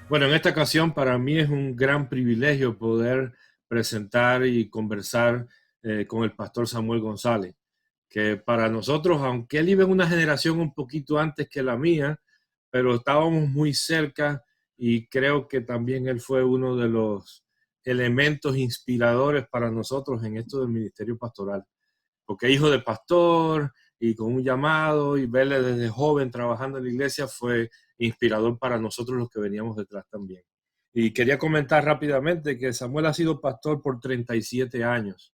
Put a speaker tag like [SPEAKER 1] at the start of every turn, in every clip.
[SPEAKER 1] Bueno, en esta ocasión para mí es un gran privilegio poder presentar y conversar con el pastor Samuel González, que para nosotros, aunque él iba en una generación un poquito antes que la mía, pero estábamos muy cerca y creo que también él fue uno de los elementos inspiradores para nosotros en esto del ministerio pastoral, porque hijo de pastor y con un llamado y verle desde joven trabajando en la iglesia fue inspirador para nosotros los que veníamos detrás también. Y quería comentar rápidamente que Samuel ha sido pastor por 37 años.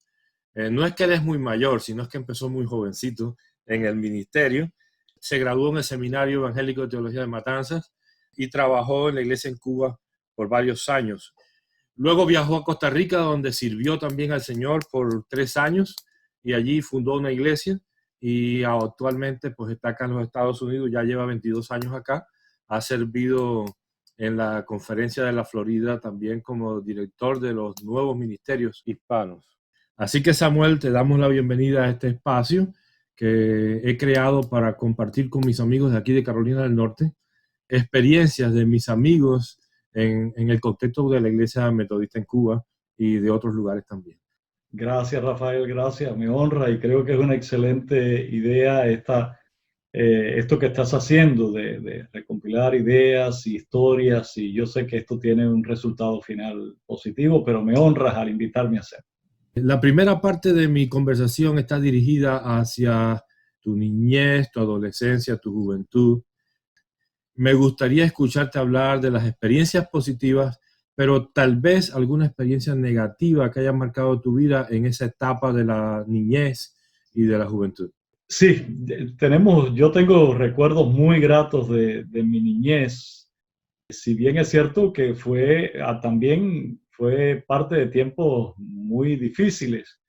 [SPEAKER 1] No es que él es muy mayor, sino es que empezó muy jovencito en el ministerio. Se graduó en el Seminario Evangélico de Teología de Matanzas y trabajó en la iglesia en Cuba por varios años. Luego viajó a Costa Rica, donde sirvió también al Señor por 3 años y allí fundó una iglesia y actualmente pues está acá en los Estados Unidos, ya lleva 22 años acá, ha servido en la conferencia de la Florida también como director de los nuevos ministerios hispanos. Así que Samuel, te damos la bienvenida a este espacio que he creado para compartir con mis amigos de aquí de Carolina del Norte experiencias de mis amigos en el contexto de la iglesia metodista en Cuba y de otros lugares también.
[SPEAKER 2] Gracias, Rafael, gracias, me honra y creo que es una excelente idea esto que estás haciendo de recompilar ideas y historias y yo sé que esto tiene un resultado final positivo, pero me honras al invitarme a hacerlo.
[SPEAKER 1] La primera parte de mi conversación está dirigida hacia tu niñez, tu adolescencia, tu juventud. Me gustaría escucharte hablar de las experiencias positivas, pero tal vez alguna experiencia negativa que haya marcado tu vida en esa etapa de la niñez y de la juventud.
[SPEAKER 2] Sí, yo tengo recuerdos muy gratos de mi niñez, si bien es cierto que también fue parte de tiempos muy difíciles,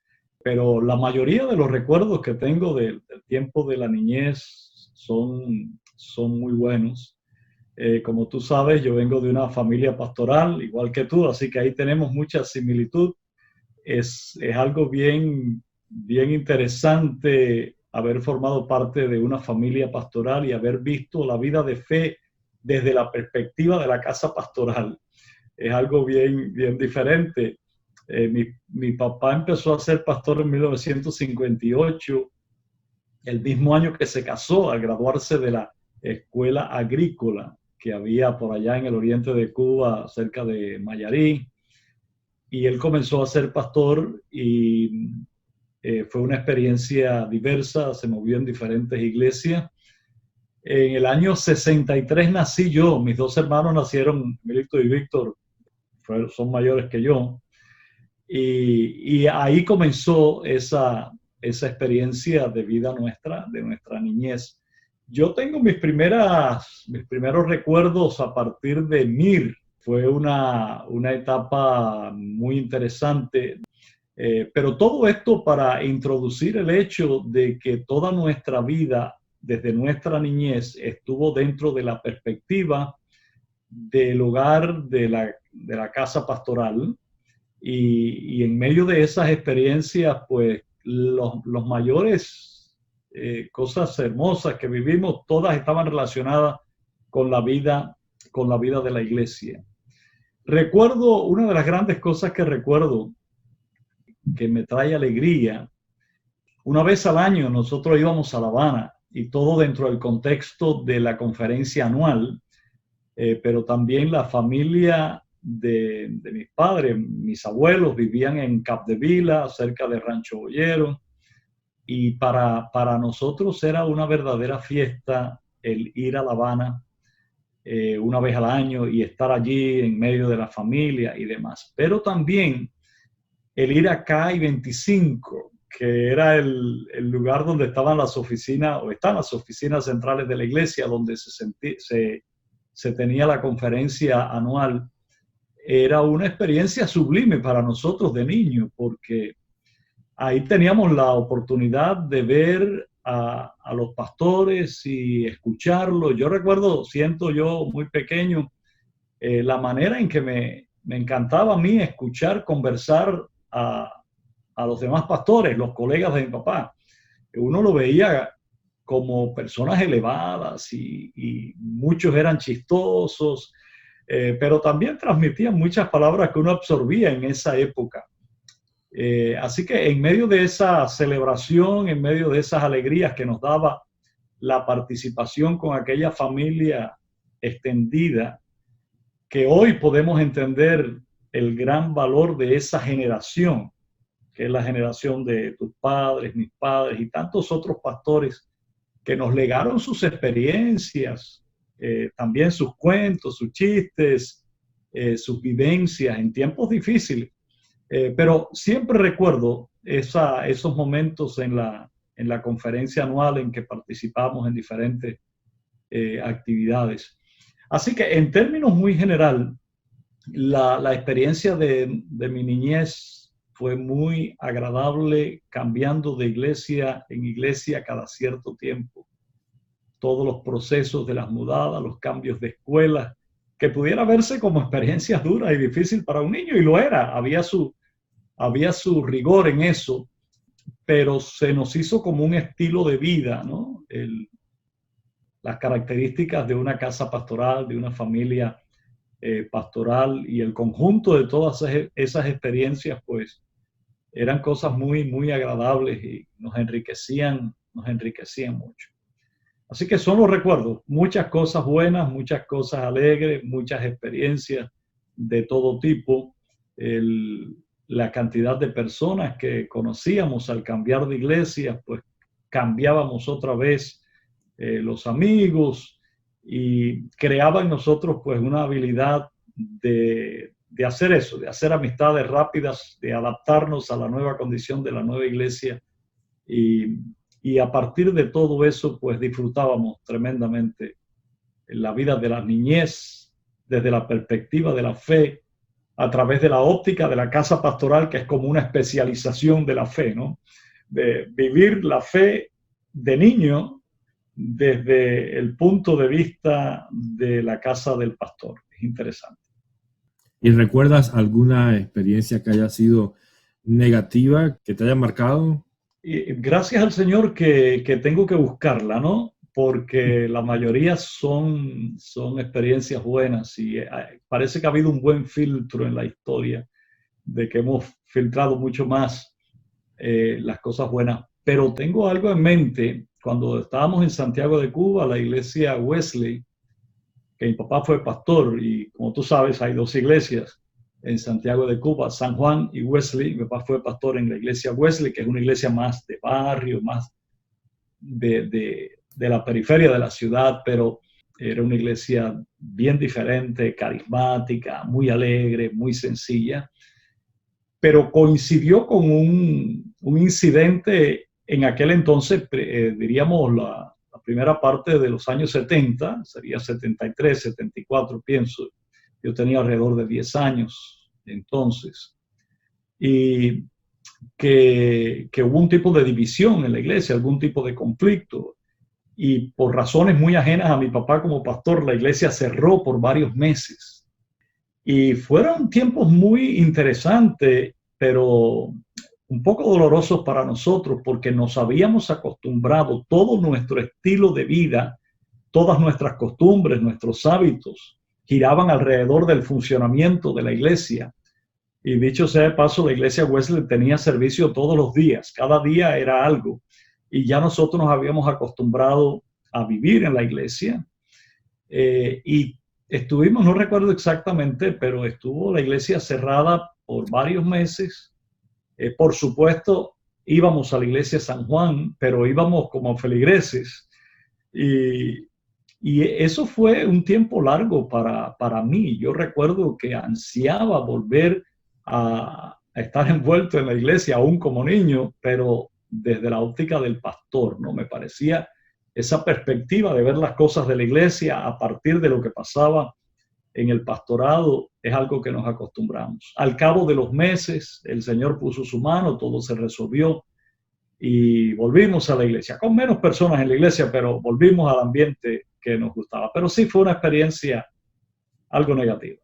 [SPEAKER 2] pero la mayoría de los recuerdos que tengo del tiempo de la niñez son muy buenos. Como tú sabes, yo vengo de una familia pastoral, igual que tú, así que ahí tenemos mucha similitud. Es algo bien interesante haber formado parte de una familia pastoral y haber visto la vida de fe desde la perspectiva de la casa pastoral. Es algo bien diferente. Mi papá empezó a ser pastor en 1958, el mismo año que se casó, al graduarse de la escuela agrícola que había por allá en el oriente de Cuba, cerca de Mayarí. Y él comenzó a ser pastor y fue una experiencia diversa, se movió en diferentes iglesias. En el año 63 nací yo, mis dos hermanos nacieron, Milito y Víctor, son mayores que yo, y ahí comenzó esa experiencia de vida nuestra, de nuestra niñez. Yo tengo mis primeros recuerdos a partir de MIR. Fue una etapa muy interesante, pero todo esto para introducir el hecho de que toda nuestra vida, desde nuestra niñez, estuvo dentro de la perspectiva del hogar de la casa pastoral y en medio de esas experiencias, pues los mayores cosas hermosas que vivimos, todas estaban relacionadas con con la vida de la iglesia. Recuerdo, una de las grandes cosas que recuerdo que me trae alegría, una vez al año nosotros íbamos a La Habana y todo dentro del contexto de la conferencia anual, pero también la familia de mis padres, mis abuelos vivían en Capdevila, cerca de Rancho Boyero, y para nosotros era una verdadera fiesta el ir a La Habana una vez al año y estar allí en medio de la familia y demás. Pero también el ir a CAI 25, que era el lugar donde estaban las oficinas, o están las oficinas centrales de la iglesia, donde se tenía la conferencia anual, era una experiencia sublime para nosotros de niños, porque ahí teníamos la oportunidad de ver a los pastores y escucharlos. Yo recuerdo, siento yo muy pequeño, la manera en que me encantaba a mí escuchar, conversar a los demás pastores, los colegas de mi papá. Uno lo veía como personas elevadas y muchos eran chistosos, pero también transmitían muchas palabras que uno absorbía en esa época. Así que en medio de esa celebración, en medio de esas alegrías que nos daba la participación con aquella familia extendida, que hoy podemos entender el gran valor de esa generación, que es la generación de tus padres, mis padres y tantos otros pastores que nos legaron sus experiencias, también sus cuentos, sus chistes, sus vivencias en tiempos difíciles. Pero siempre recuerdo esos momentos en la conferencia anual en que participamos en diferentes actividades. Así que en términos muy general, la experiencia de mi niñez fue muy agradable, cambiando de iglesia en iglesia cada cierto tiempo. Todos los procesos de las mudadas, los cambios de escuela, que pudiera verse como experiencias duras y difíciles para un niño, y lo era, había su rigor en eso, pero se nos hizo como un estilo de vida, ¿no? Las características de una casa pastoral, de una familia pastoral y el conjunto de todas esas experiencias, pues eran cosas muy, muy agradables y nos enriquecían mucho. Así que son los recuerdos, muchas cosas buenas, muchas cosas alegres, muchas experiencias de todo tipo. La cantidad de personas que conocíamos al cambiar de iglesia, pues cambiábamos otra vez los amigos y creaba en nosotros pues una habilidad de hacer eso, de hacer amistades rápidas, de adaptarnos a la nueva condición de la nueva iglesia y a partir de todo eso pues disfrutábamos tremendamente la vida de la niñez desde la perspectiva de la fe a través de la óptica de la casa pastoral, que es como una especialización de la fe, ¿no? De vivir la fe de niño desde el punto de vista de la casa del pastor. Es interesante.
[SPEAKER 1] ¿Y recuerdas alguna experiencia que haya sido negativa, que te haya marcado?
[SPEAKER 2] Y gracias al Señor que tengo que buscarla, ¿no? Porque la mayoría son experiencias buenas y parece que ha habido un buen filtro en la historia, de que hemos filtrado mucho más las cosas buenas. Pero tengo algo en mente. Cuando estábamos en Santiago de Cuba, la iglesia Wesley, que mi papá fue pastor, y como tú sabes, hay dos iglesias en Santiago de Cuba, San Juan y Wesley. Mi papá fue pastor en la iglesia Wesley, que es una iglesia más de barrio, más de la periferia de la ciudad, pero era una iglesia bien diferente, carismática, muy alegre, muy sencilla. Pero coincidió con un incidente en aquel entonces, diríamos la primera parte de los años 70, sería 73, 74, pienso. Yo tenía alrededor de 10 años entonces. Y que hubo un tipo de división en la iglesia, algún tipo de conflicto. Y por razones muy ajenas a mi papá como pastor, la iglesia cerró por varios meses. Y fueron tiempos muy interesantes, pero un poco dolorosos para nosotros, porque nos habíamos acostumbrado, todo nuestro estilo de vida, todas nuestras costumbres, nuestros hábitos, giraban alrededor del funcionamiento de la iglesia. Y dicho sea de paso, la iglesia Wesley tenía servicio todos los días, cada día era algo. Y ya nosotros nos habíamos acostumbrado a vivir en la iglesia. Y estuvimos, no recuerdo exactamente, pero estuvo la iglesia cerrada por varios meses. Por supuesto, íbamos a la iglesia San Juan, pero íbamos como feligreses. Y eso fue un tiempo largo para mí. Yo recuerdo que ansiaba volver a estar envuelto en la iglesia, aún como niño, pero desde la óptica del pastor, ¿no? Me parecía esa perspectiva de ver las cosas de la iglesia a partir de lo que pasaba en el pastorado es algo que nos acostumbramos. Al cabo de los meses, el Señor puso su mano, todo se resolvió y volvimos a la iglesia, con menos personas en la iglesia, pero volvimos al ambiente que nos gustaba. Pero sí fue una experiencia algo negativa.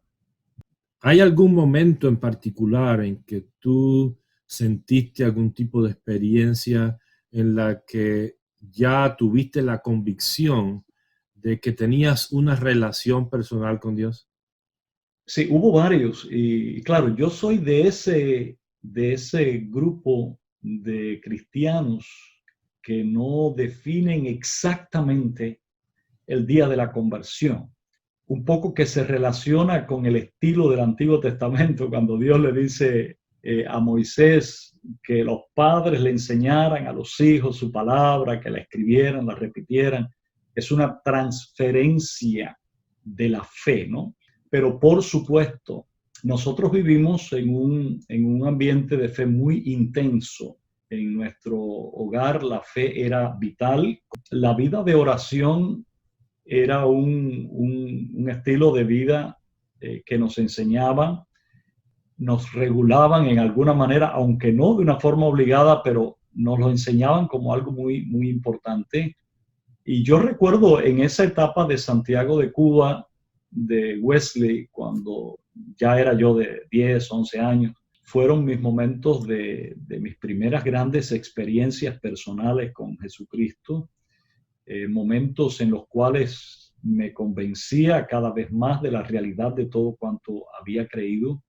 [SPEAKER 1] ¿Hay algún momento en particular en que tú sentiste algún tipo de experiencia en la que ya tuviste la convicción de que tenías una relación personal con Dios?
[SPEAKER 2] Sí, hubo varios y claro, yo soy de ese grupo de cristianos que no definen exactamente el día de la conversión. Un poco que se relaciona con el estilo del Antiguo Testamento, cuando Dios le dice a Moisés que los padres le enseñaran a los hijos su palabra, que la escribieran, la repitieran. Es una transferencia de la fe, ¿no? Pero por supuesto, nosotros vivimos en un ambiente de fe muy intenso. En nuestro hogar la fe era vital. La vida de oración era un estilo de vida que nos enseñaban, nos regulaban en alguna manera, aunque no de una forma obligada, pero nos lo enseñaban como algo muy, muy importante. Y yo recuerdo en esa etapa de Santiago de Cuba, de Wesley, cuando ya era yo de 10, 11 años, fueron mis momentos de mis primeras grandes experiencias personales con Jesucristo, momentos en los cuales me convencía cada vez más de la realidad de todo cuanto había creído.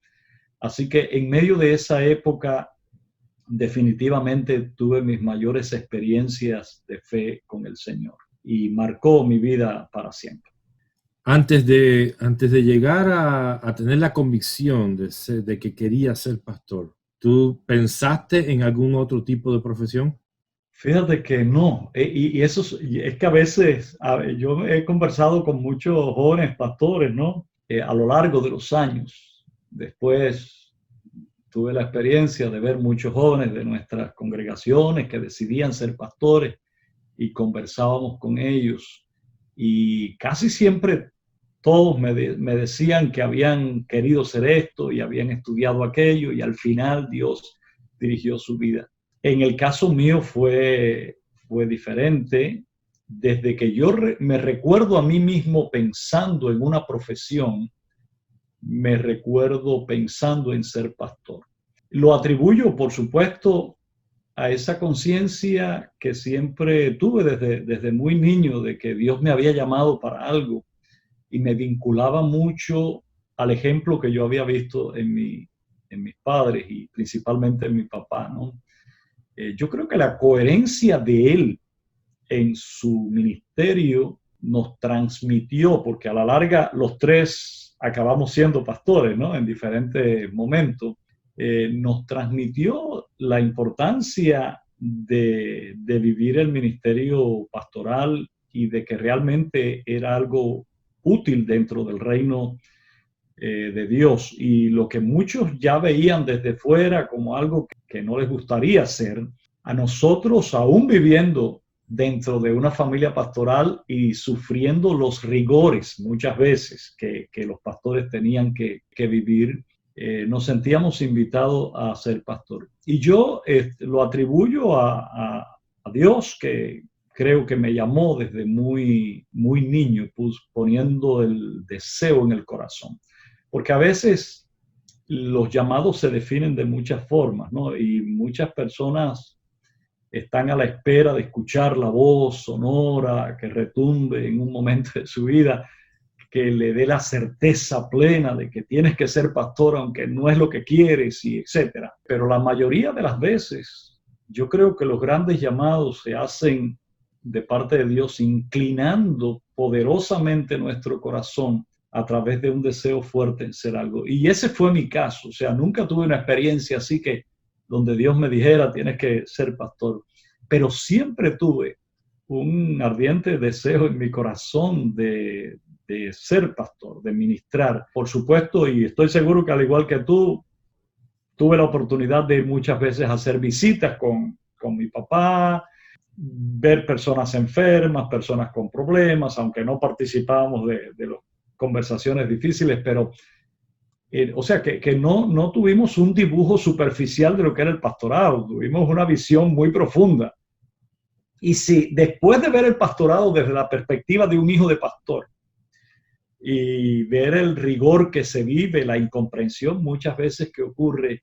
[SPEAKER 2] Así que en medio de esa época definitivamente tuve mis mayores experiencias de fe con el Señor y marcó mi vida para siempre.
[SPEAKER 1] Antes de llegar a tener la convicción de que quería ser pastor, ¿tú pensaste en algún otro tipo de profesión?
[SPEAKER 2] Fíjate que no, y eso es que a veces yo he conversado con muchos jóvenes pastores, ¿no? A lo largo de los años. Después tuve la experiencia de ver muchos jóvenes de nuestras congregaciones que decidían ser pastores y conversábamos con ellos y casi siempre todos me decían que habían querido ser esto y habían estudiado aquello y al final Dios dirigió su vida. En el caso mío fue diferente. Desde que yo me recuerdo a mí mismo pensando en una profesión, me recuerdo pensando en ser pastor. Lo atribuyo, por supuesto, a esa conciencia que siempre tuve desde muy niño de que Dios me había llamado para algo y me vinculaba mucho al ejemplo que yo había visto en mis padres y principalmente en mi papá, ¿no? Yo creo que la coherencia de él en su ministerio nos transmitió, porque a la larga los tres acabamos siendo pastores, ¿no? En diferentes momentos, nos transmitió la importancia de vivir el ministerio pastoral y de que realmente era algo útil dentro del reino de Dios. Y lo que muchos ya veían desde fuera como algo que no les gustaría hacer, a nosotros, aún viviendo dentro de una familia pastoral y sufriendo los rigores muchas veces que los pastores tenían que vivir, nos sentíamos invitados a ser pastor. Y yo lo atribuyo a Dios, que creo que me llamó desde muy, muy niño, poniendo el deseo en el corazón. Porque a veces los llamados se definen de muchas formas, ¿no? Y muchas personas están a la espera de escuchar la voz sonora que retumbe en un momento de su vida, que le dé la certeza plena de que tienes que ser pastor aunque no es lo que quieres, y etcétera. Pero la mayoría de las veces, yo creo que los grandes llamados se hacen de parte de Dios inclinando poderosamente nuestro corazón a través de un deseo fuerte en ser algo. Y ese fue mi caso. O sea, nunca tuve una experiencia así que donde Dios me dijera, tienes que ser pastor. Pero siempre tuve un ardiente deseo en mi corazón de ser pastor, de ministrar. Por supuesto, y estoy seguro que al igual que tú, tuve la oportunidad de muchas veces hacer visitas con mi papá, ver personas enfermas, personas con problemas, aunque no participábamos de las conversaciones difíciles, pero o sea que no tuvimos un dibujo superficial de lo que era el pastorado, tuvimos una visión muy profunda. Y si después de ver el pastorado desde la perspectiva de un hijo de pastor y ver el rigor que se vive, la incomprensión muchas veces que ocurre,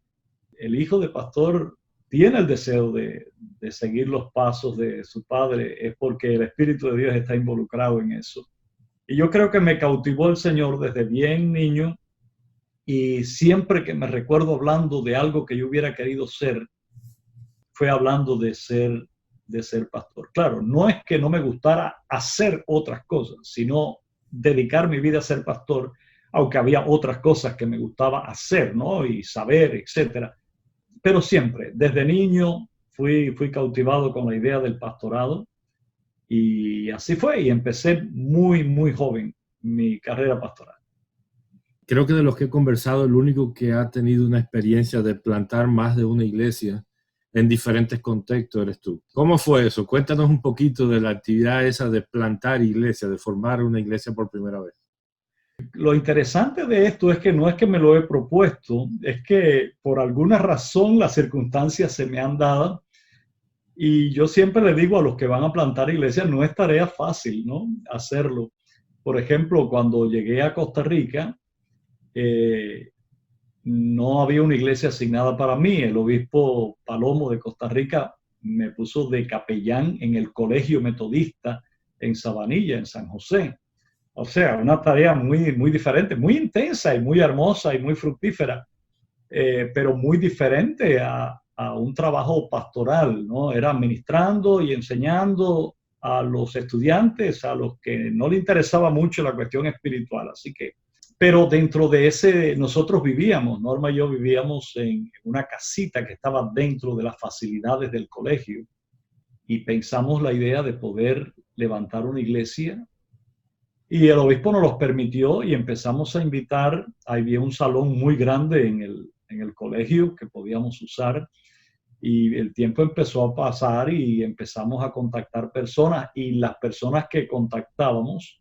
[SPEAKER 2] el hijo de pastor tiene el deseo de seguir los pasos de su padre, es porque el Espíritu de Dios está involucrado en eso. Y yo creo que me cautivó el Señor desde bien niño y siempre que me recuerdo hablando de algo que yo hubiera querido ser, fue hablando de ser pastor. Claro, no es que no me gustara hacer otras cosas, sino dedicar mi vida a ser pastor, aunque había otras cosas que me gustaba hacer, ¿no? Y saber, etcétera. Pero siempre, desde niño, fui cautivado con la idea del pastorado y así fue. Y empecé muy, muy joven mi carrera pastoral.
[SPEAKER 1] Creo que de los que he conversado, el único que ha tenido una experiencia de plantar más de una iglesia en diferentes contextos eres tú. ¿Cómo fue eso? Cuéntanos un poquito de la actividad esa de plantar iglesia, de formar una iglesia por primera vez.
[SPEAKER 2] Lo interesante de esto es que no es que me lo he propuesto, es que por alguna razón las circunstancias se me han dado y yo siempre le digo a los que van a plantar iglesias, no es tarea fácil, ¿no? Hacerlo. Por ejemplo, cuando llegué a Costa Rica, no había una iglesia asignada para mí. El obispo Palomo de Costa Rica me puso de capellán en el colegio metodista en Sabanilla, en San José. O sea, una tarea muy, muy diferente, muy intensa y muy hermosa y muy fructífera, pero muy diferente a un trabajo pastoral, ¿no? Era ministrando y enseñando a los estudiantes, a los que no le interesaba mucho la cuestión espiritual. Así que, pero dentro de ese, nosotros vivíamos, Norma y yo vivíamos en una casita que estaba dentro de las facilidades del colegio y pensamos la idea de poder levantar una iglesia. Y el obispo nos los permitió y empezamos a invitar. Había un salón muy grande en el colegio que podíamos usar y el tiempo empezó a pasar y empezamos a contactar personas y las personas que contactábamos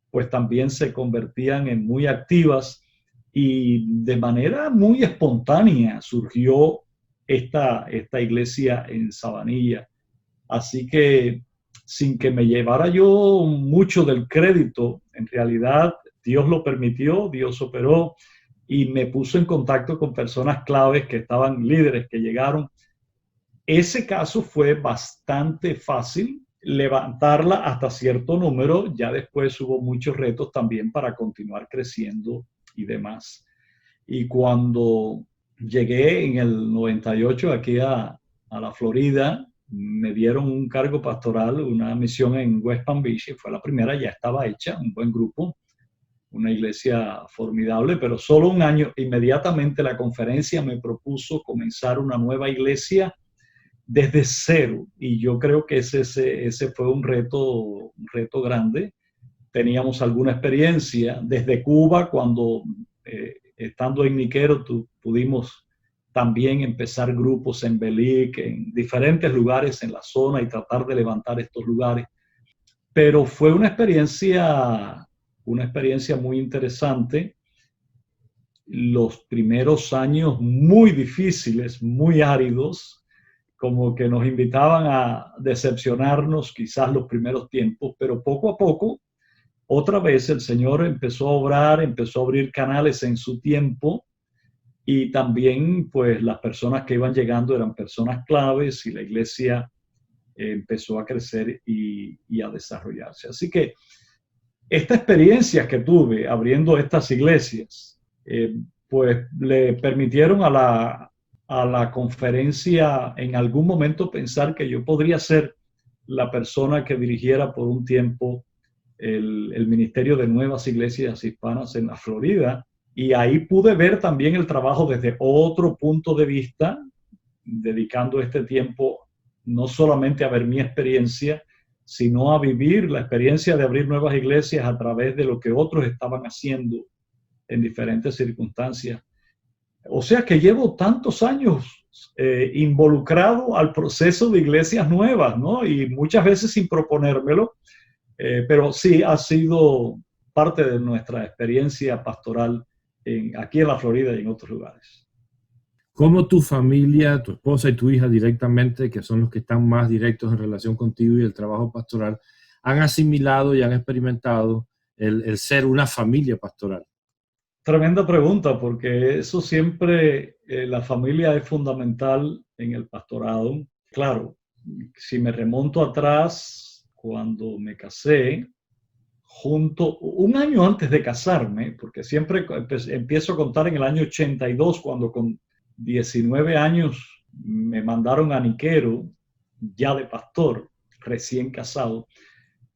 [SPEAKER 2] pues también se convertían en muy activas y de manera muy espontánea surgió esta iglesia en Sabanilla. Así que sin que me llevara yo mucho del crédito, en realidad Dios lo permitió, Dios operó y me puso en contacto con personas claves que estaban líderes, que llegaron. Ese caso fue bastante fácil levantarla hasta cierto número, ya después hubo muchos retos también para continuar creciendo y demás. Y cuando llegué en el 98 aquí a la Florida, me dieron un cargo pastoral, una misión en West Palm Beach, y fue la primera, ya estaba hecha, un buen grupo, una iglesia formidable, pero solo un año. Inmediatamente la conferencia me propuso comenzar una nueva iglesia desde cero, y yo creo que ese fue un reto grande. Teníamos alguna experiencia desde Cuba, cuando estando en Niquero pudimos también empezar grupos en Belice, en diferentes lugares en la zona y tratar de levantar estos lugares. Pero fue una experiencia muy interesante. Los primeros años muy difíciles, muy áridos, como que nos invitaban a decepcionarnos quizás los primeros tiempos, pero poco a poco, otra vez el Señor empezó a obrar, empezó a abrir canales en su tiempo y también pues las personas que iban llegando eran personas claves y la iglesia empezó a crecer y a desarrollarse. Así que esta experiencia que tuve abriendo estas iglesias, pues le permitieron a la conferencia en algún momento pensar que yo podría ser la persona que dirigiera por un tiempo el Ministerio de Nuevas Iglesias Hispanas en la Florida. Y ahí pude ver también el trabajo desde otro punto de vista, dedicando este tiempo no solamente a ver mi experiencia, sino a vivir la experiencia de abrir nuevas iglesias a través de lo que otros estaban haciendo en diferentes circunstancias. O sea que llevo tantos años involucrado al proceso de iglesias nuevas, ¿no? Y muchas veces sin proponérmelo, pero sí ha sido parte de nuestra experiencia pastoral aquí en la Florida y en otros lugares.
[SPEAKER 1] ¿Cómo tu familia, tu esposa y tu hija directamente, que son los que están más directos en relación contigo y el trabajo pastoral, han asimilado y han experimentado el ser una familia pastoral?
[SPEAKER 2] Tremenda pregunta, porque eso siempre, la familia es fundamental en el pastorado. Claro, si me remonto atrás, cuando me casé, junto, un año antes de casarme, porque siempre empiezo a contar en el año 82, cuando con 19 años me mandaron a Niquero, ya de pastor, recién casado,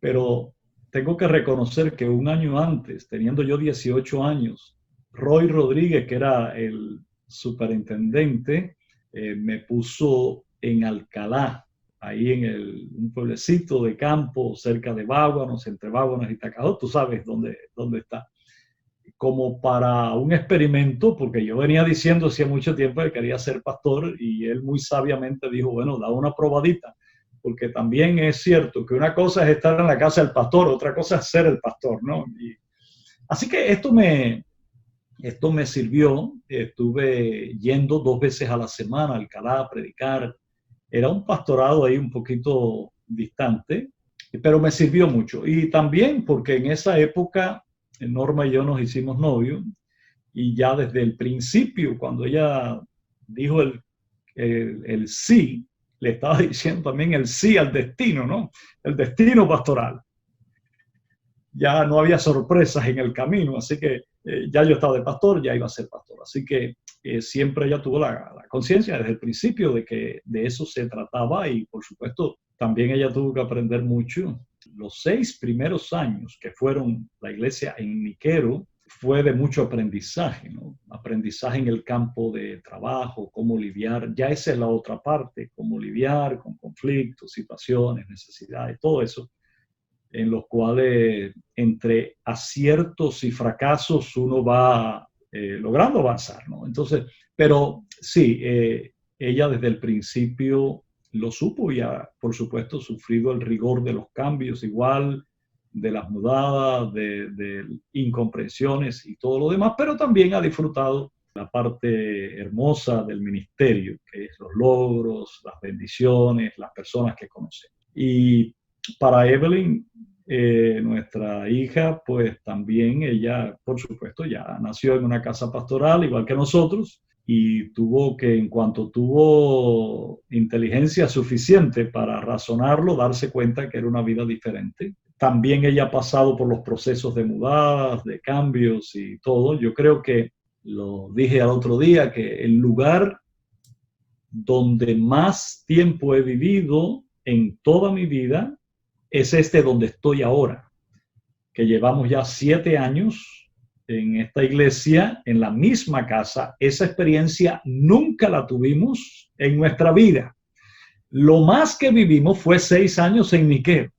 [SPEAKER 2] pero tengo que reconocer que un año antes, teniendo yo 18 años, Roy Rodríguez, que era el superintendente, me puso en Alcalá, ahí en un pueblecito de campo cerca de Báguanos, entre Báguanos y Tacajó, tú sabes dónde está, como para un experimento, porque yo venía diciendo hacía mucho tiempo que quería ser pastor y él muy sabiamente dijo, bueno, da una probadita, porque también es cierto que una cosa es estar en la casa del pastor, otra cosa es ser el pastor, ¿no? Así que esto me sirvió. Estuve yendo 2 veces a la semana a Alcalá a predicar. Era un pastorado ahí un poquito distante, pero me sirvió mucho. Y también porque en esa época Norma y yo nos hicimos novios y ya desde el principio, cuando ella dijo el sí, le estaba diciendo también el sí al destino, ¿no? El destino pastoral. Ya no había sorpresas en el camino, así que ya yo estaba de pastor, ya iba a ser pastor. Así que siempre ella tuvo la conciencia desde el principio de que de eso se trataba y por supuesto también ella tuvo que aprender mucho. Los 6 primeros años que fueron la iglesia en Niquero fue de mucho aprendizaje, ¿no? Aprendizaje en el campo de trabajo, cómo lidiar, ya esa es la otra parte, cómo lidiar con conflictos, situaciones, necesidades, todo eso en los cuales entre aciertos y fracasos uno va logrando avanzar, ¿no? Entonces, pero sí, ella desde el principio lo supo y ha, por supuesto, sufrido el rigor de los cambios, igual de las mudadas, de incomprensiones y todo lo demás, pero también ha disfrutado la parte hermosa del ministerio, que es los logros, las bendiciones, las personas que conocemos. Y para Evelyn, nuestra hija, pues también ella, por supuesto, ya nació en una casa pastoral, igual que nosotros, y tuvo que, en cuanto tuvo inteligencia suficiente para razonarlo, darse cuenta que era una vida diferente. También ella ha pasado por los procesos de mudadas, de cambios y todo. Yo creo que, lo dije al otro día, que el lugar donde más tiempo he vivido en toda mi vida es donde estoy ahora, que llevamos ya 7 años en esta iglesia, en la misma casa. Esa experiencia nunca la tuvimos en nuestra vida. Lo más que vivimos fue 6 años en Niquero.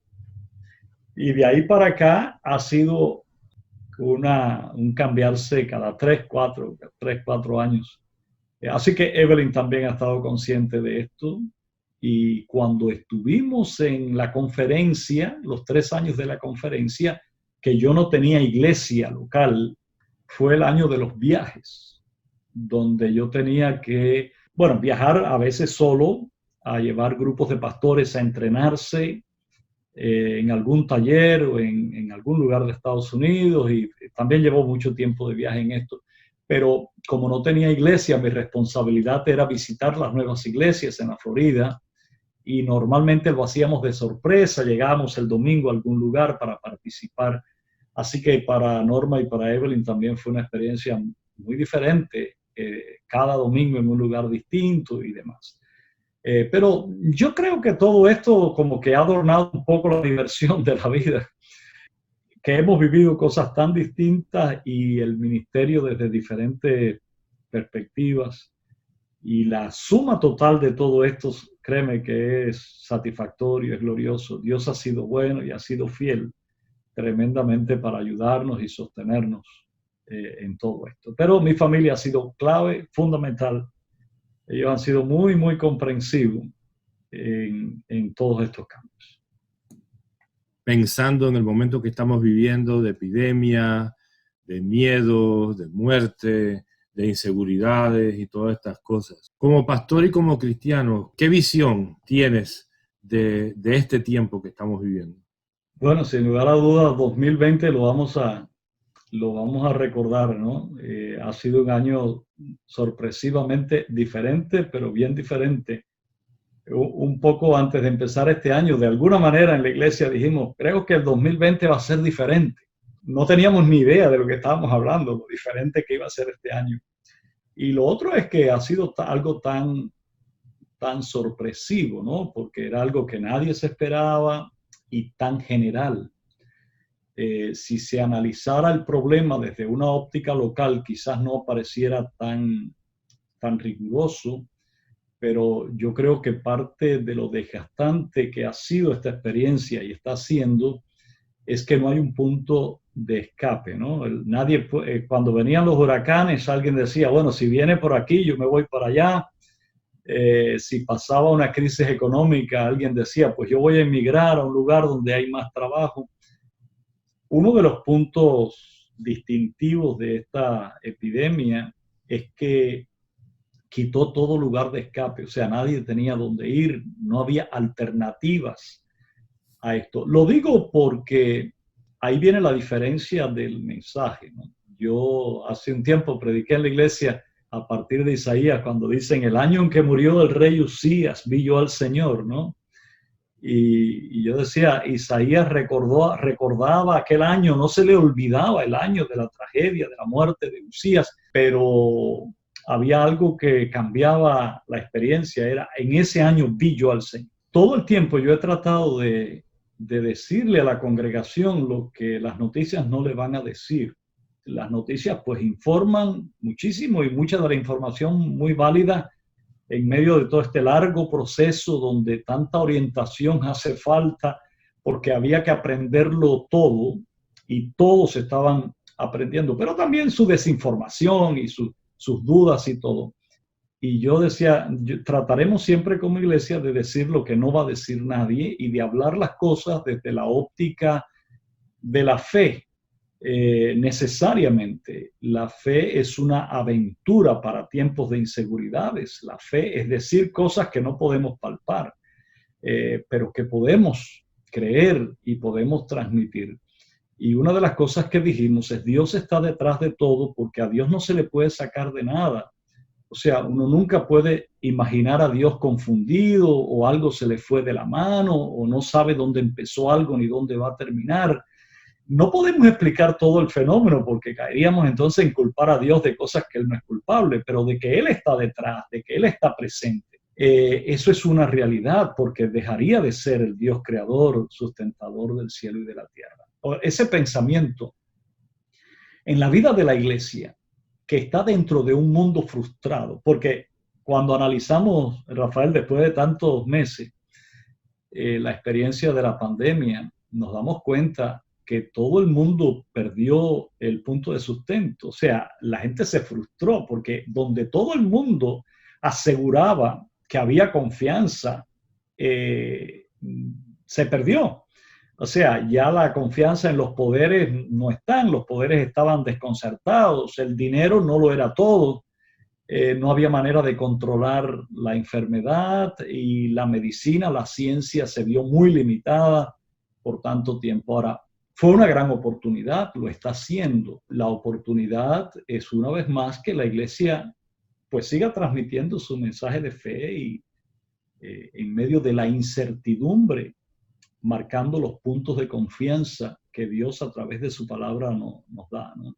[SPEAKER 2] Y de ahí para acá ha sido un cambiarse cada 3, 4 años. Así que Evelyn también ha estado consciente de esto. Y cuando estuvimos en la conferencia, los 3 años de la conferencia, que yo no tenía iglesia local, fue el año de los viajes, donde yo tenía que, bueno, viajar a veces solo, a llevar grupos de pastores a entrenarse en algún taller o en algún lugar de Estados Unidos, y también llevó mucho tiempo de viaje en esto. Pero como no tenía iglesia, mi responsabilidad era visitar las nuevas iglesias en la Florida, y normalmente lo hacíamos de sorpresa, llegábamos el domingo a algún lugar para participar. Así que para Norma y para Evelyn también fue una experiencia muy diferente, cada domingo en un lugar distinto y demás. Pero yo creo que todo esto como que ha adornado un poco la diversión de la vida, que hemos vivido cosas tan distintas y el ministerio desde diferentes perspectivas. Y la suma total de todo esto, créeme que es satisfactorio, es glorioso. Dios ha sido bueno y ha sido fiel tremendamente para ayudarnos y sostenernos en todo esto. Pero mi familia ha sido clave, fundamental. Ellos han sido muy, muy comprensivos en todos estos cambios.
[SPEAKER 1] Pensando en el momento que estamos viviendo de epidemia, de miedo, de muerte, de inseguridades y todas estas cosas. Como pastor y como cristiano, ¿qué visión tienes de este tiempo que estamos viviendo?
[SPEAKER 2] Bueno, sin lugar a dudas, 2020 lo vamos a recordar, ¿no? Ha sido un año sorpresivamente diferente, pero bien diferente un poco antes de empezar este año, de alguna manera en la iglesia dijimos, creo que el 2020 va a ser diferente. No teníamos ni idea de lo que estábamos hablando, lo diferente que iba a ser este año. Y lo otro es que ha sido algo tan sorpresivo, ¿no? Porque era algo que nadie se esperaba y tan general. Si se analizara el problema desde una óptica local, quizás no pareciera tan riguroso, pero yo creo que parte de lo desgastante que ha sido esta experiencia y está siendo es que no hay un punto de escape, ¿no? Nadie, cuando venían los huracanes, alguien decía, bueno, si viene por aquí, yo me voy para allá. Si pasaba una crisis económica, alguien decía, pues yo voy a emigrar a un lugar donde hay más trabajo. Uno de los puntos distintivos de esta epidemia es que quitó todo lugar de escape, o sea, nadie tenía dónde ir, no había alternativas a esto. Lo digo porque ahí viene la diferencia del mensaje, ¿no? Yo hace un tiempo prediqué en la iglesia a partir de Isaías, cuando dicen, el año en que murió el rey Usías, vi yo al Señor, ¿no? Y yo decía, Isaías recordaba aquel año, no se le olvidaba el año de la tragedia, de la muerte de Usías, pero había algo que cambiaba la experiencia, era en ese año vi yo al Señor. Todo el tiempo yo he tratado de decirle a la congregación lo que las noticias no le van a decir. Las noticias pues informan muchísimo y mucha de la información muy válida en medio de todo este largo proceso donde tanta orientación hace falta, porque había que aprenderlo todo y todos estaban aprendiendo, pero también su desinformación y sus dudas y todo. Y yo decía, trataremos siempre como iglesia de decir lo que no va a decir nadie y de hablar las cosas desde la óptica de la fe. Necesariamente la fe es una aventura para tiempos de inseguridades. La fe es decir cosas que no podemos palpar, pero que podemos creer y podemos transmitir. Y una de las cosas que dijimos es Dios está detrás de todo, porque a Dios no se le puede sacar de nada. O sea, uno nunca puede imaginar a Dios confundido o algo se le fue de la mano o no sabe dónde empezó algo ni dónde va a terminar. No podemos explicar todo el fenómeno porque caeríamos entonces en culpar a Dios de cosas que Él no es culpable, pero de que Él está detrás, de que Él está presente. Eso es una realidad porque dejaría de ser el Dios creador, sustentador del cielo y de la tierra. Ese pensamiento en la vida de la iglesia que está dentro de un mundo frustrado, porque cuando analizamos, Rafael, después de tantos meses, la experiencia de la pandemia, nos damos cuenta que todo el mundo perdió el punto de sustento. O sea, la gente se frustró porque donde todo el mundo aseguraba que había confianza, se perdió. O sea, ya la confianza en los poderes no están, los poderes estaban desconcertados, el dinero no lo era todo, no había manera de controlar la enfermedad y la medicina, la ciencia se vio muy limitada por tanto tiempo. Ahora, fue una gran oportunidad, lo está haciendo. La oportunidad es una vez más que la iglesia pues siga transmitiendo su mensaje de fe y en medio de la incertidumbre, marcando los puntos de confianza que Dios a través de su palabra nos da, ¿no?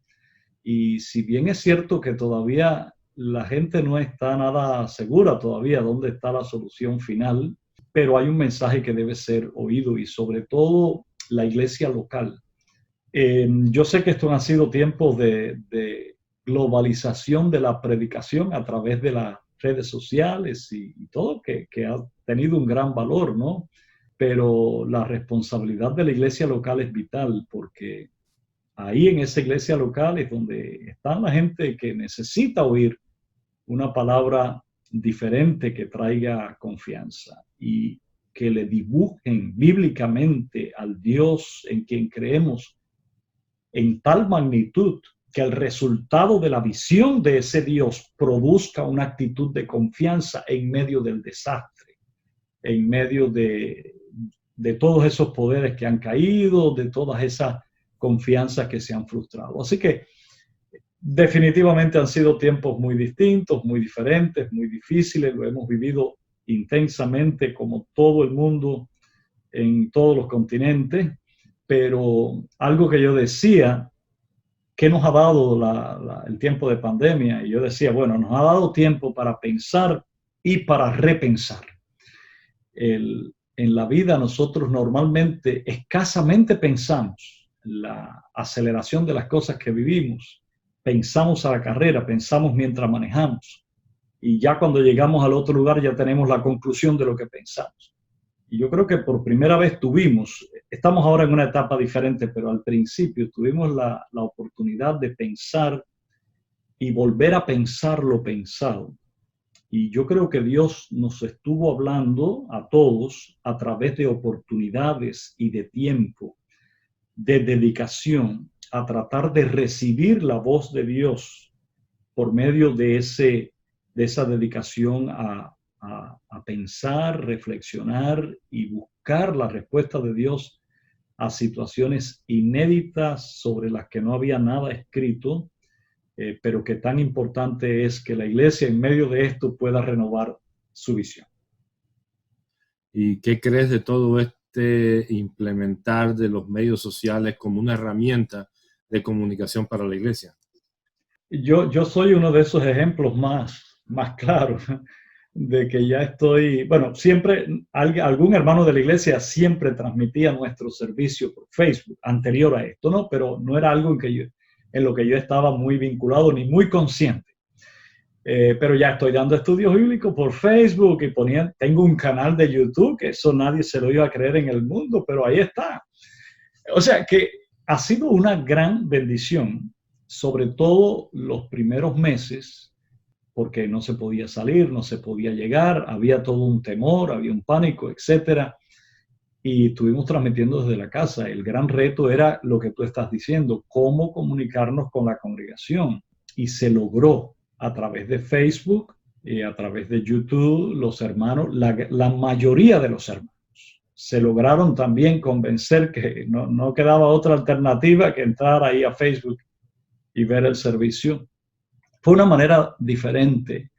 [SPEAKER 2] Y si bien es cierto que todavía la gente no está nada segura todavía dónde está la solución final, pero hay un mensaje que debe ser oído y sobre todo la iglesia local. Yo sé que estos han sido tiempos de globalización de la predicación a través de las redes sociales y todo, que ha tenido un gran valor, ¿no? Pero la responsabilidad de la iglesia local es vital porque ahí en esa iglesia local es donde está la gente que necesita oír una palabra diferente que traiga confianza y que le dibujen bíblicamente al Dios en quien creemos en tal magnitud que el resultado de la visión de ese Dios produzca una actitud de confianza en medio del desastre, en medio de todos esos poderes que han caído, de todas esas confianzas que se han frustrado. Así que definitivamente han sido tiempos muy distintos, muy diferentes, muy difíciles, lo hemos vivido intensamente como todo el mundo en todos los continentes, pero algo que yo decía, ¿qué nos ha dado el tiempo de pandemia? Y yo decía, bueno, nos ha dado tiempo para pensar y para repensar. En la vida nosotros normalmente, escasamente pensamos la aceleración de las cosas que vivimos. Pensamos a la carrera, pensamos mientras manejamos. Y ya cuando llegamos al otro lugar ya tenemos la conclusión de lo que pensamos. Y yo creo que por primera vez estamos ahora en una etapa diferente, pero al principio tuvimos la oportunidad de pensar y volver a pensar lo pensado. Y yo creo que Dios nos estuvo hablando a todos a través de oportunidades y de tiempo, de dedicación, a tratar de recibir la voz de Dios por medio de esa dedicación a pensar, reflexionar y buscar la respuesta de Dios a situaciones inéditas sobre las que no había nada escrito, pero que tan importante es que la iglesia en medio de esto pueda renovar su visión.
[SPEAKER 1] ¿Y qué crees de todo este implementar de los medios sociales como una herramienta de comunicación para la iglesia?
[SPEAKER 2] Yo soy uno de esos ejemplos más claros de que ya estoy, bueno, siempre algún hermano de la iglesia siempre transmitía nuestro servicio por Facebook anterior a esto, ¿no? Pero no era algo en lo que yo estaba muy vinculado ni muy consciente. Pero ya estoy dando estudios bíblicos por Facebook y tengo un canal de YouTube, que eso nadie se lo iba a creer en el mundo, pero ahí está. O sea que ha sido una gran bendición, sobre todo los primeros meses, porque no se podía salir, no se podía llegar, había todo un temor, había un pánico, etcétera. Y estuvimos transmitiendo desde la casa. El gran reto era lo que tú estás diciendo, cómo comunicarnos con la congregación. Y se logró a través de Facebook y a través de YouTube. Los hermanos, la mayoría de los hermanos, se lograron también convencer que no quedaba otra alternativa que entrar ahí a Facebook y ver el servicio. Fue una manera diferente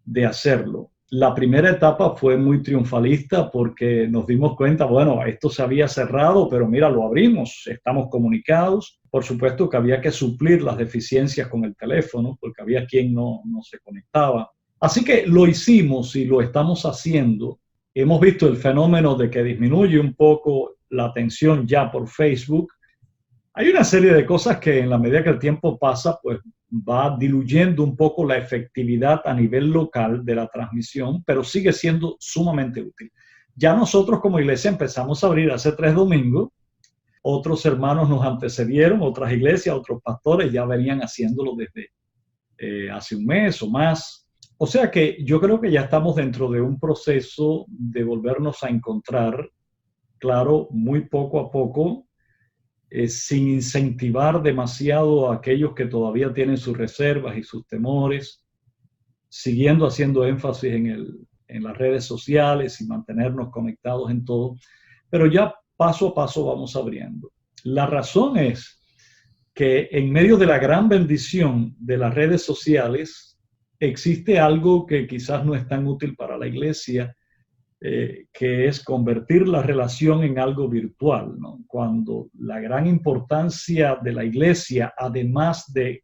[SPEAKER 2] de hacerlo. La primera etapa fue muy triunfalista porque nos dimos cuenta, bueno, esto se había cerrado, pero mira, lo abrimos, estamos comunicados. Por supuesto que había que suplir las deficiencias con el teléfono, porque había quien no se conectaba. Así que lo hicimos y lo estamos haciendo. Hemos visto el fenómeno de que disminuye un poco la atención ya por Facebook. Hay una serie de cosas que en la medida que el tiempo pasa, pues va diluyendo un poco la efectividad a nivel local de la transmisión, pero sigue siendo sumamente útil. Ya nosotros como iglesia empezamos a abrir hace 3 domingos, otros hermanos nos antecedieron, otras iglesias, otros pastores ya venían haciéndolo desde hace un mes o más. O sea que yo creo que ya estamos dentro de un proceso de volvernos a encontrar, claro, muy poco a poco, sin incentivar demasiado a aquellos que todavía tienen sus reservas y sus temores, siguiendo haciendo énfasis en las redes sociales y mantenernos conectados en todo, pero ya paso a paso vamos abriendo. La razón es que en medio de la gran bendición de las redes sociales existe algo que quizás no es tan útil para la iglesia, que es convertir la relación en algo virtual, ¿no? Cuando la gran importancia de la iglesia, además de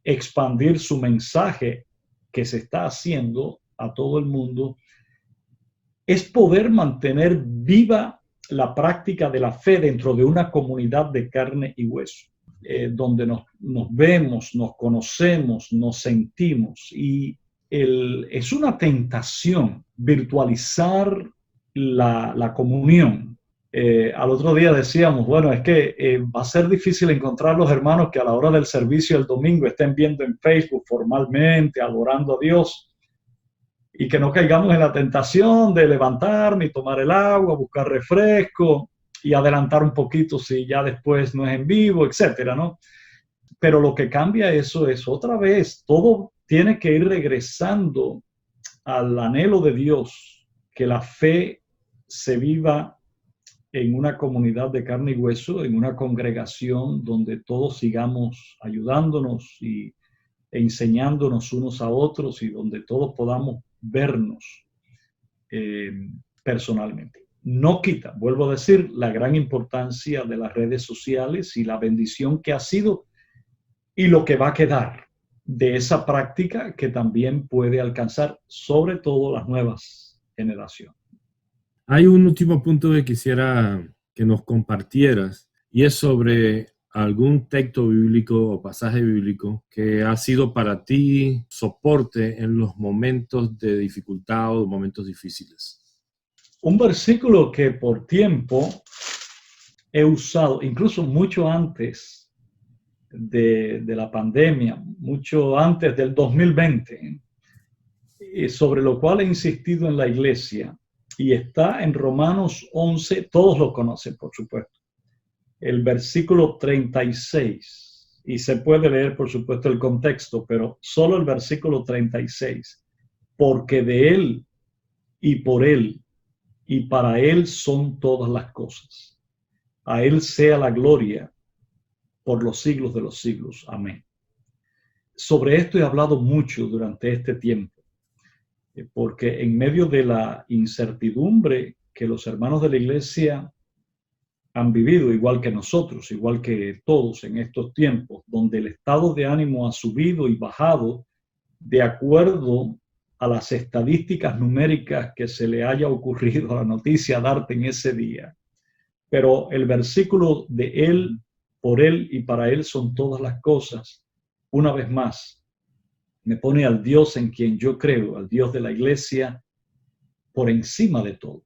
[SPEAKER 2] expandir su mensaje que se está haciendo a todo el mundo, es poder mantener viva la práctica de la fe dentro de una comunidad de carne y hueso, donde nos vemos, nos conocemos, nos sentimos y es una tentación virtualizar la comunión. Al otro día decíamos, bueno, es que va a ser difícil encontrar los hermanos que a la hora del servicio el domingo estén viendo en Facebook formalmente, adorando a Dios, y que no caigamos en la tentación de levantarme y tomar el agua, buscar refresco y adelantar un poquito si ya después no es en vivo, etcétera, ¿no? Pero lo que cambia eso es otra vez, todo tiene que ir regresando al anhelo de Dios, que la fe se viva en una comunidad de carne y hueso, en una congregación donde todos sigamos ayudándonos e enseñándonos unos a otros y donde todos podamos vernos personalmente. No quita, vuelvo a decir, la gran importancia de las redes sociales y la bendición que ha sido y lo que va a quedar de esa práctica que también puede alcanzar sobre todo las nuevas generaciones.
[SPEAKER 1] Hay un último punto que quisiera que nos compartieras y es sobre algún texto bíblico o pasaje bíblico que ha sido para ti soporte en los momentos de dificultad o momentos difíciles.
[SPEAKER 2] Un versículo que por tiempo he usado, incluso mucho antes de la pandemia, mucho antes del 2020, sobre lo cual he insistido en la iglesia, y está en Romanos 11, todos lo conocen, por supuesto, el versículo 36, y se puede leer, por supuesto, el contexto, pero solo el versículo 36, porque de Él y por Él y para Él son todas las cosas. A Él sea la gloria por los siglos de los siglos. Amén. Sobre esto he hablado mucho durante este tiempo, porque en medio de la incertidumbre que los hermanos de la iglesia han vivido, igual que nosotros, igual que todos en estos tiempos, donde el estado de ánimo ha subido y bajado de acuerdo a las estadísticas numéricas que se le haya ocurrido a la noticia darte en ese día. Pero el versículo de Él, por Él y para Él son todas las cosas, una vez más, me pone al Dios en quien yo creo, al Dios de la iglesia, por encima de todo.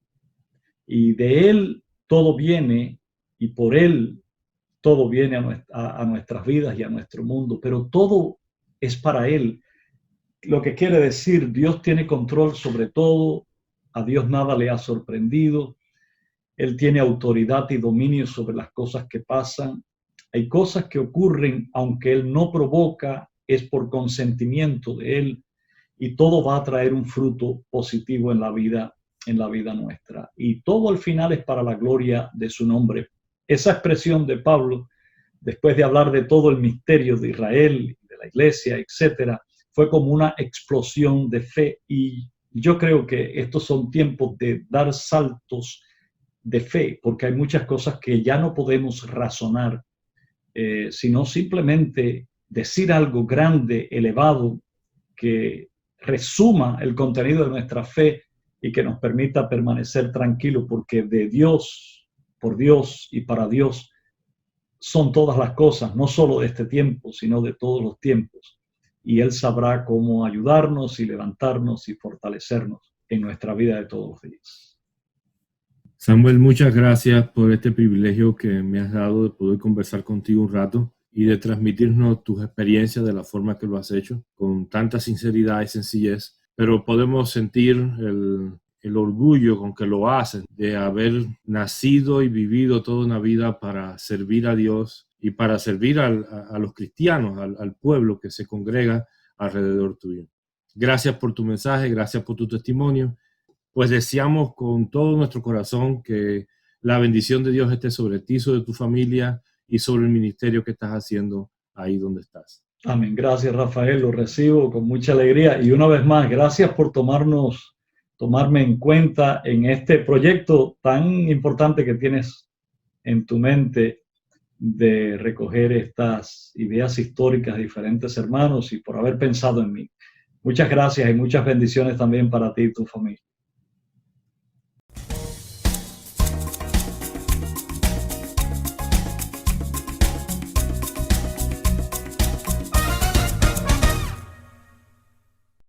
[SPEAKER 2] Y de Él todo viene y por Él todo viene a nuestras vidas y a nuestro mundo, pero todo es para Él. Lo que quiere decir, Dios tiene control sobre todo, a Dios nada le ha sorprendido, Él tiene autoridad y dominio sobre las cosas que pasan. Hay cosas que ocurren, aunque Él no provoca, es por consentimiento de Él, y todo va a traer un fruto positivo en la vida nuestra. Y todo al final es para la gloria de su nombre. Esa expresión de Pablo, después de hablar de todo el misterio de Israel, de la iglesia, etcétera, fue como una explosión de fe. Y yo creo que estos son tiempos de dar saltos de fe, porque hay muchas cosas que ya no podemos razonar, sino simplemente decir algo grande, elevado, que resuma el contenido de nuestra fe y que nos permita permanecer tranquilos, porque de Dios, por Dios y para Dios son todas las cosas, no solo de este tiempo, sino de todos los tiempos. Y Él sabrá cómo ayudarnos y levantarnos y fortalecernos en nuestra vida de todos los días.
[SPEAKER 1] Samuel, muchas gracias por este privilegio que me has dado de poder conversar contigo un rato y de transmitirnos tus experiencias de la forma que lo has hecho, con tanta sinceridad y sencillez, pero podemos sentir el orgullo con que lo haces de haber nacido y vivido toda una vida para servir a Dios y para servir a los cristianos, al pueblo que se congrega alrededor tuyo. Gracias por tu mensaje, gracias por tu testimonio. Pues deseamos con todo nuestro corazón que la bendición de Dios esté sobre ti, sobre tu familia y sobre el ministerio que estás haciendo ahí donde estás.
[SPEAKER 2] Amén. Gracias, Rafael. Lo recibo con mucha alegría. Y una vez más, gracias por tomarme en cuenta en este proyecto tan importante que tienes en tu mente de recoger estas ideas históricas de diferentes hermanos y por haber pensado en mí. Muchas gracias y muchas bendiciones también para ti y tu familia.